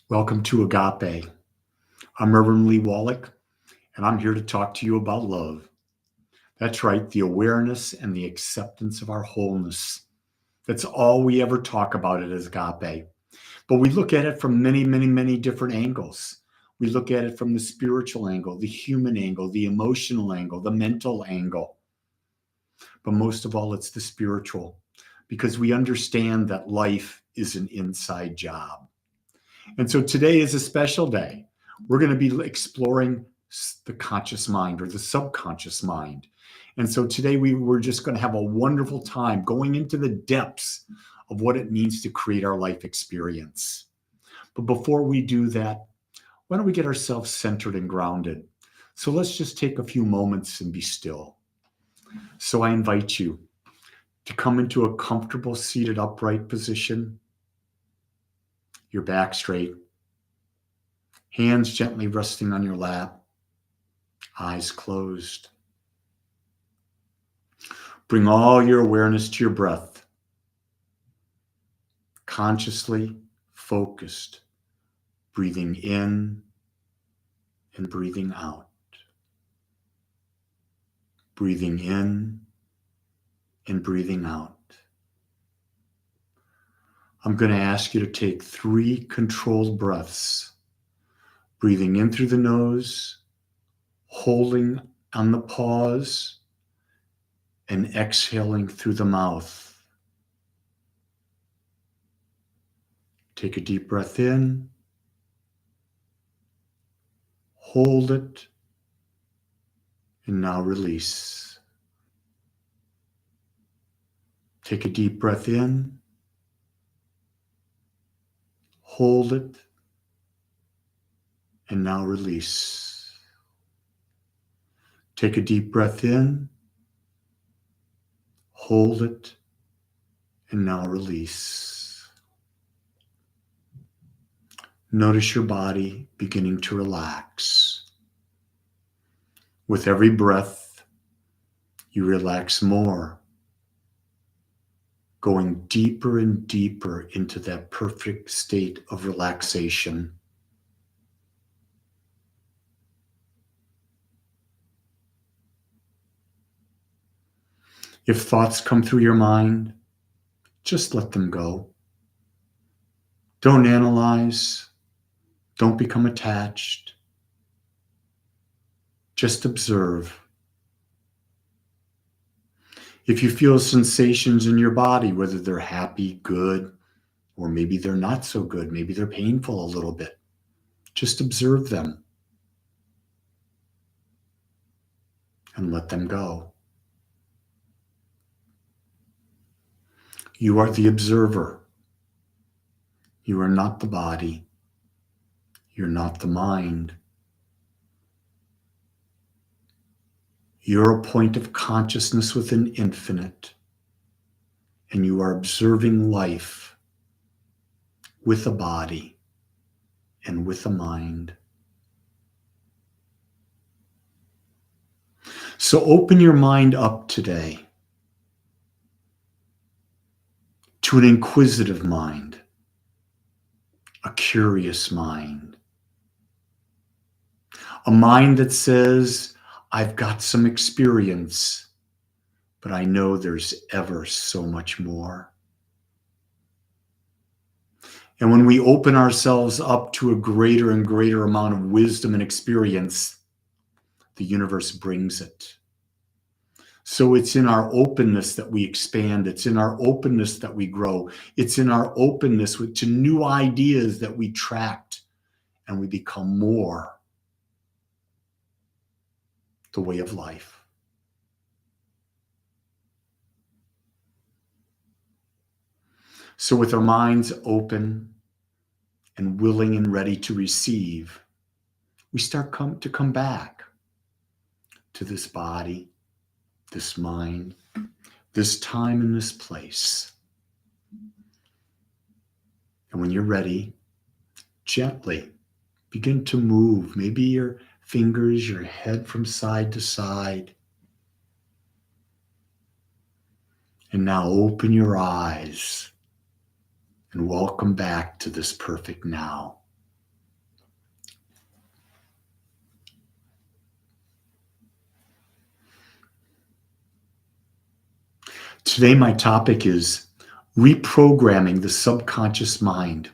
Welcome to Agape. I'm Rev Lee, and I'm here to talk to you about love. That's right, the awareness and the acceptance of our wholeness. That's all we ever talk about it as Agape. But we look at it from many different angles. We look at it from the spiritual angle, the human angle, the emotional angle, the mental angle. But most of all, it's the spiritual, because we understand that life is an inside job. And so today is a special day. We're going to be exploring the conscious mind or the subconscious mind. And so today we're just going to have a wonderful time going into the depths of what it means to create our life experience. But before we do that, why don't we get ourselves centered and grounded? So let's just take a few moments and be still. So I invite you to come into a comfortable seated upright position, your back straight, hands gently resting on your lap, eyes closed. Bring all your awareness to your breath, consciously focused, breathing in and breathing out. Breathing in and breathing out. I'm going to ask you to take 3 controlled breaths, breathing in through the nose, holding on the pause, and exhaling through the mouth. Take a deep breath in, hold it, and now release. Take a deep breath in, hold it, and now release. Take a deep breath in, hold it, and now release. Notice your body beginning to relax. With every breath, you relax more, going deeper and deeper into that perfect state of relaxation. If thoughts come through your mind, just let them go. Don't analyze. Don't become attached. Just observe. If you feel sensations in your body, whether they're happy, good, or maybe they're not so good, maybe they're painful a little bit, just observe them and let them go. You are the observer. You are not the body. You're not the mind. You're a point of consciousness within infinite, and you are observing life with a body and with a mind. So open your mind up today to an inquisitive mind, a curious mind, a mind that says, I've got some experience, but I know there's ever so much more. And when we open ourselves up to a greater and greater amount of wisdom and experience, the universe brings it. So it's in our openness that we expand. It's in our openness that we grow. It's in our openness to new ideas that we tract and we become more the way of life. So with our minds open and willing and ready to receive, we start to come back to this body, this mind, this time and this place. And when you're ready, gently begin to move, maybe your fingers, your head from side to side. And now open your eyes and welcome back to this perfect now. Today, my topic is reprogramming the subconscious mind,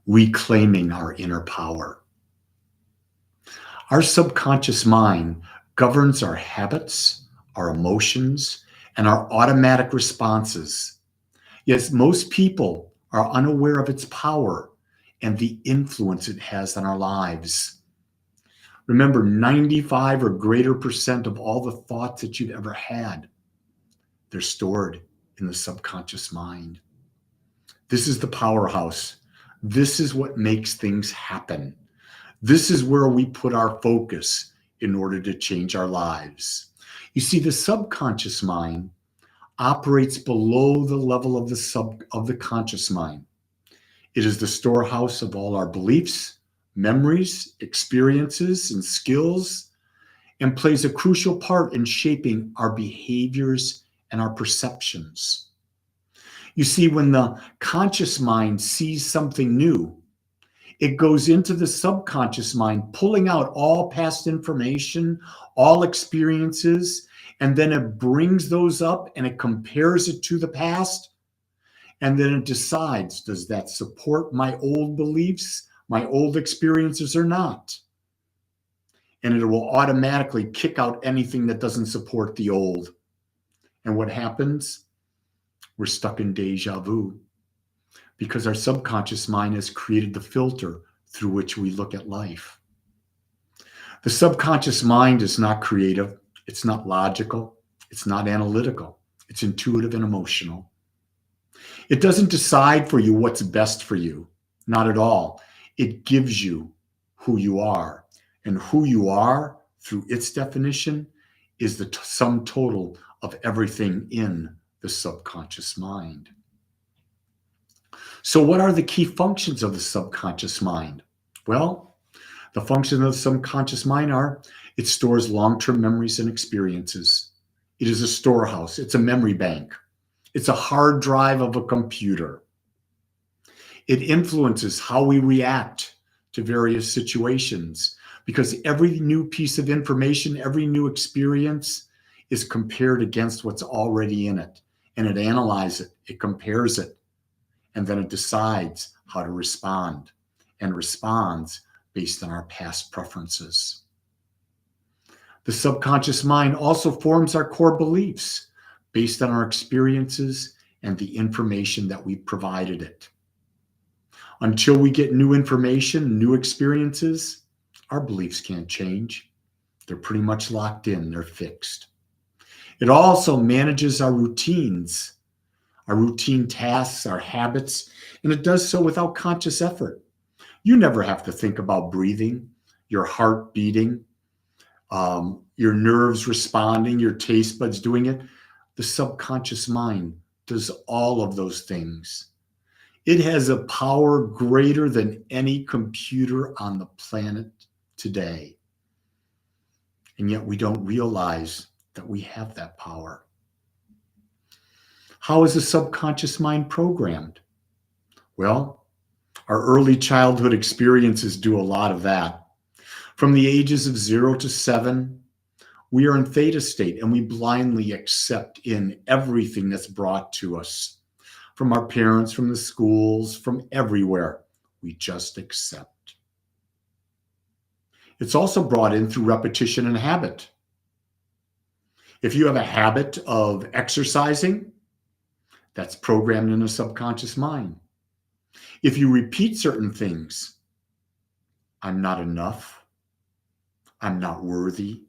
reclaiming our inner power. Our subconscious mind governs our habits, our emotions, and our automatic responses. Yet most people are unaware of its power and the influence it has on our lives. Remember, 95 or greater percent of all the thoughts that you've ever had, they're stored in the subconscious mind. This is the powerhouse. This is what makes things happen. This is where we put our focus in order to change our lives. You see, the subconscious mind operates below the level of the conscious mind. It is the storehouse of all our beliefs, memories, experiences, and skills, and plays a crucial part in shaping our behaviors and our perceptions. You see, when the conscious mind sees something new, it goes into the subconscious mind, pulling out all past information, all experiences, and then it brings those up and it compares it to the past. And then it decides, does that support my old beliefs, my old experiences or not? And it will automatically kick out anything that doesn't support the old. And what happens? We're stuck in deja vu, because our subconscious mind has created the filter through which we look at life. The subconscious mind is not creative, it's not logical, it's not analytical, it's intuitive and emotional. It doesn't decide for you what's best for you, not at all. It gives you who you are, and who you are, through its definition, is the sum total of everything in the subconscious mind. So what are the key functions of the subconscious mind? Well, the functions of the subconscious mind are: it stores long-term memories and experiences. It is a storehouse. It's a memory bank. It's a hard drive of a computer. It influences how we react to various situations, because every new piece of information, every new experience is compared against what's already in it. And it analyzes it, it compares it, and then it decides how to respond, and responds based on our past preferences. The subconscious mind also forms our core beliefs based on our experiences and the information that we provided it. Until we get new information, new experiences, our beliefs can't change. They're pretty much locked in, they're fixed. It also manages our routines, our routine tasks, our habits, and it does so without conscious effort. You never have to think about breathing, your heart beating, your nerves responding, your taste buds doing it. The subconscious mind does all of those things. It has a power greater than any computer on the planet today. And yet we don't realize that we have that power. How is the subconscious mind programmed? Well, our early childhood experiences do a lot of that. From the ages of 0 to 7, we are in theta state and we blindly accept in everything that's brought to us. From our parents, from the schools, from everywhere. We just accept. It's also brought in through repetition and habit. If you have a habit of exercising, that's programmed in the subconscious mind. If you repeat certain things, I'm not enough, I'm not worthy,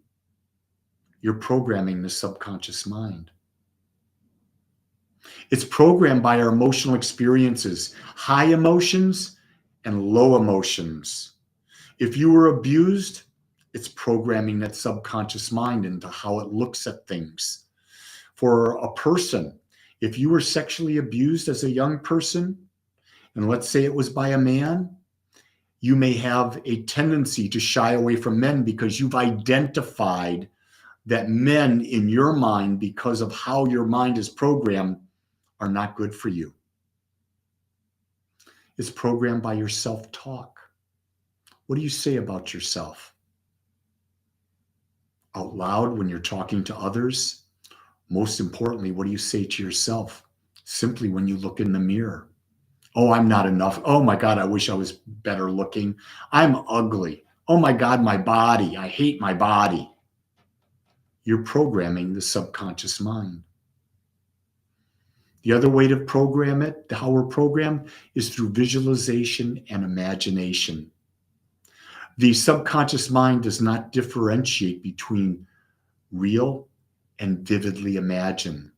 you're programming the subconscious mind. It's programmed by our emotional experiences, high emotions and low emotions. If you were abused, it's programming that subconscious mind into how it looks at things. For a person, if you were sexually abused as a young person, and let's say it was by a man, you may have a tendency to shy away from men because you've identified that men in your mind, because of how your mind is programmed, are not good for you. It's programmed by your self-talk. What do you say about yourself? Out loud when you're talking to others, Most importantly, what do you say to yourself? Simply when you look in the mirror. Oh, I'm not enough. Oh my God, I wish I was better looking. I'm ugly. Oh my God, my body. I hate my body. You're programming the subconscious mind. The other way to program it, how we're programmed, is through visualization and imagination. The subconscious mind does not differentiate between real and vividly imagined.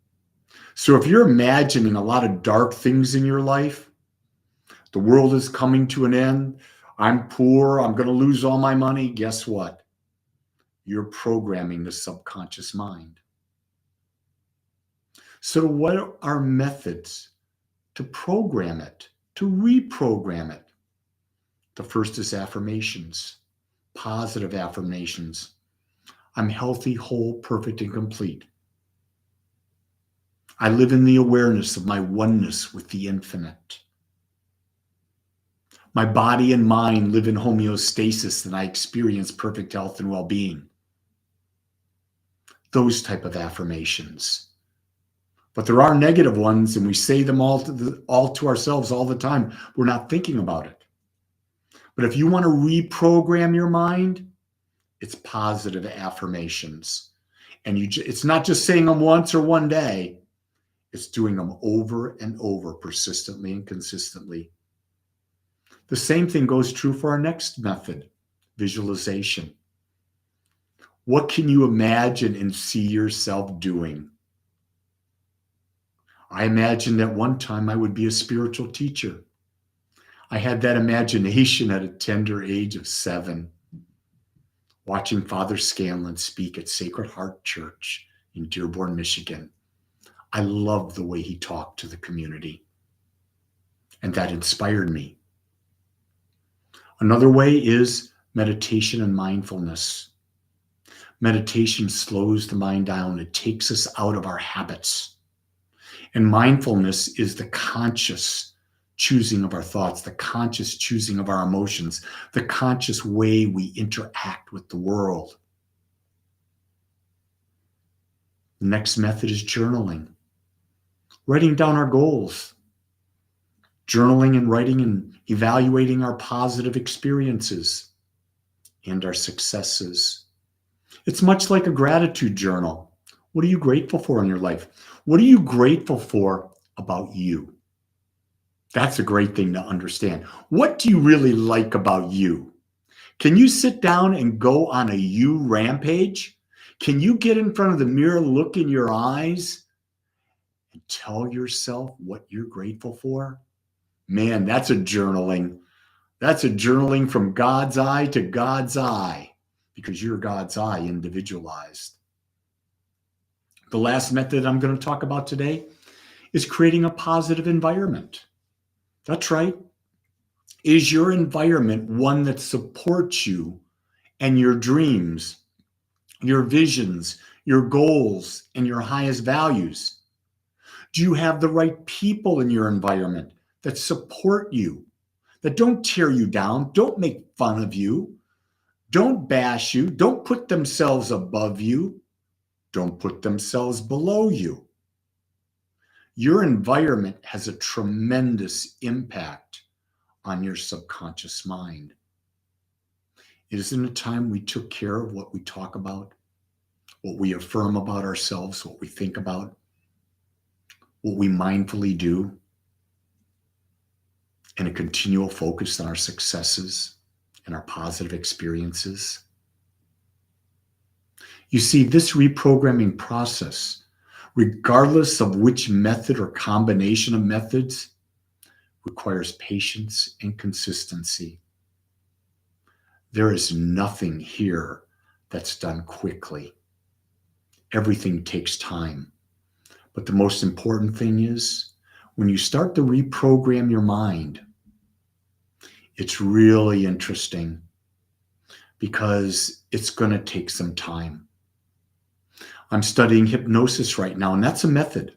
So if you're imagining a lot of dark things in your life, the world is coming to an end, I'm poor, I'm going to lose all my money, guess what? You're programming the subconscious mind. So what are methods to program it, to reprogram it? The first is affirmations, positive affirmations. I'm healthy, whole, perfect, and complete. I live in the awareness of my oneness with the infinite. My body and mind live in homeostasis, and I experience perfect health and well-being. Those type of affirmations. But there are negative ones, and we say them all to ourselves all the time. We're not thinking about it. But if you want to reprogram your mind, it's positive affirmations. And it's not just saying them once or one day. It's doing them over and over, persistently and consistently. The same thing goes true for our next method, visualization. What can you imagine and see yourself doing? I imagined at one time I would be a spiritual teacher. I had that imagination at a tender age of 7, watching Father Scanlon speak at Sacred Heart Church in Dearborn, Michigan. I loved the way he talked to the community, and that inspired me. Another way is meditation and mindfulness. Meditation slows the mind down. It takes us out of our habits. And mindfulness is the conscious choosing of our thoughts, the conscious choosing of our emotions, the conscious way we interact with the world. The next method is journaling. Writing down our goals. Journaling and writing and evaluating our positive experiences and our successes. It's much like a gratitude journal. What are you grateful for in your life? What are you grateful for about you? That's a great thing to understand. What do you really like about you? Can you sit down and go on a you rampage? Can you get in front of the mirror, look in your eyes, and tell yourself what you're grateful for? Man, that's a journaling. That's a journaling from God's eye to God's eye, because you're God's eye individualized. The last method I'm going to talk about today is creating a positive environment. That's right. Is your environment one that supports you and your dreams, your visions, your goals, and your highest values? Do you have the right people in your environment that support you, that don't tear you down, don't make fun of you, don't bash you, don't put themselves above you, don't put themselves below you? Your environment has a tremendous impact on your subconscious mind. Isn't it time we took care of what we talk about, what we affirm about ourselves, what we think about, what we mindfully do, and a continual focus on our successes and our positive experiences? You see, this reprogramming process, regardless of which method or combination of methods, requires patience and consistency. There is nothing here that's done quickly. Everything takes time. But the most important thing is, when you start to reprogram your mind, it's really interesting because it's going to take some time. I'm studying hypnosis right now, and that's a method.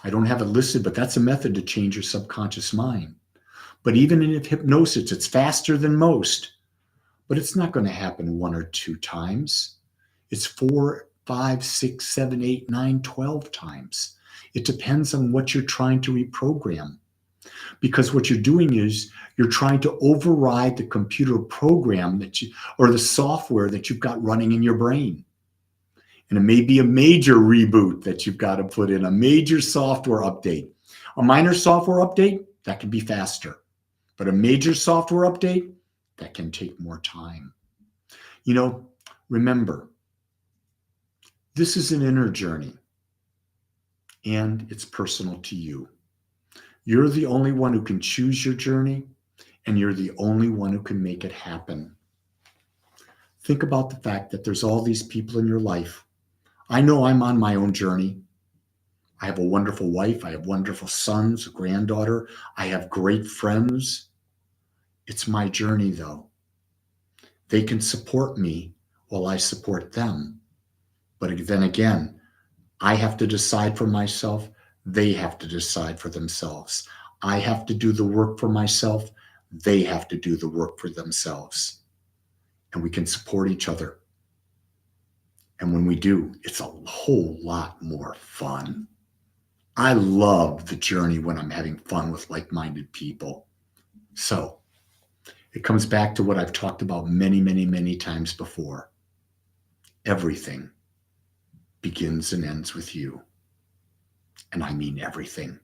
I don't have it listed, but that's a method to change your subconscious mind. But even in hypnosis, it's faster than most, but it's not going to happen 1 or 2 times. It's 4 5, 6, 7, 8, 9, 12 times. It depends on what you're trying to reprogram. Because what you're doing is you're trying to override the computer program or the software that you've got running in your brain. And it may be a major reboot that you've got to put in, a major software update. A minor software update, that can be faster. But a major software update, that can take more time. Remember, this is an inner journey, and it's personal to you. You're the only one who can choose your journey, and you're the only one who can make it happen. Think about the fact that there's all these people in your life. I know I'm on my own journey. I have a wonderful wife. I have wonderful sons, a granddaughter. I have great friends. It's my journey, though. They can support me while I support them. But then again, I have to decide for myself. They have to decide for themselves. I have to do the work for myself. They have to do the work for themselves. And we can support each other. And when we do, it's a whole lot more fun. I love the journey when I'm having fun with like-minded people. So it comes back to what I've talked about many, many, many times before. Everything begins and ends with you. And I mean everything.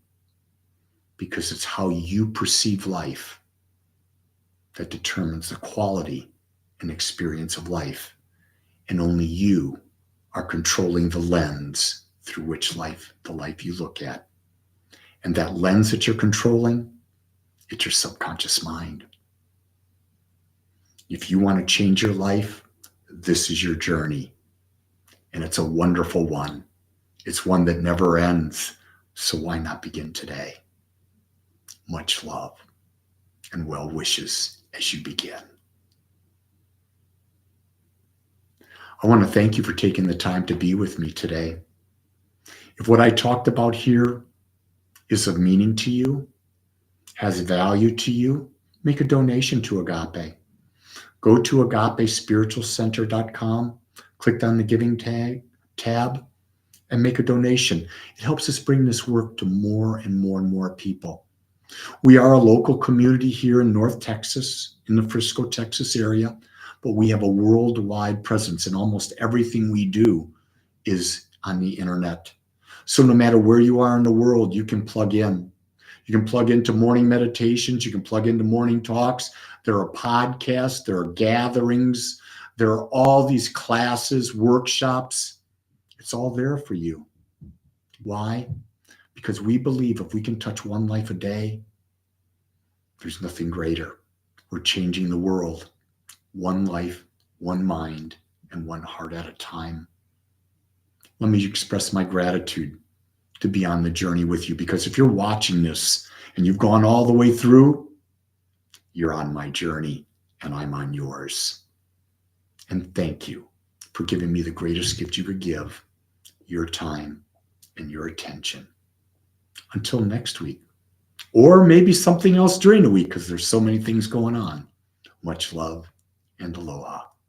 Because it's how you perceive life that determines the quality and experience of life. And only you are controlling the lens through which the life you look at. And that lens that you're controlling, it's your subconscious mind. If you want to change your life, this is your journey. And it's a wonderful one. It's one that never ends. So why not begin today? Much love and well wishes as you begin. I want to thank you for taking the time to be with me today. If what I talked about here is of meaning to you, has value to you, make a donation to Agape. Go to agapespiritualcenter.com, click on the giving tab, and make a donation. It helps us bring this work to more and more and more people. We are a local community here in North Texas, in the Frisco, Texas area, but we have a worldwide presence, and almost everything we do is on the internet. So no matter where you are in the world, you can plug in. You can plug into morning meditations. You can plug into morning talks. There are podcasts. There are gatherings. There are all these classes, workshops. It's all there for you. Why? Because we believe if we can touch one life a day, there's nothing greater. We're changing the world. One life, one mind, and one heart at a time. Let me express my gratitude to be on the journey with you, because if you're watching this and you've gone all the way through, you're on my journey and I'm on yours. And thank you for giving me the greatest gift you could give, your time and your attention. Until next week, or maybe something else during the week, because there's so many things going on. Much love and aloha.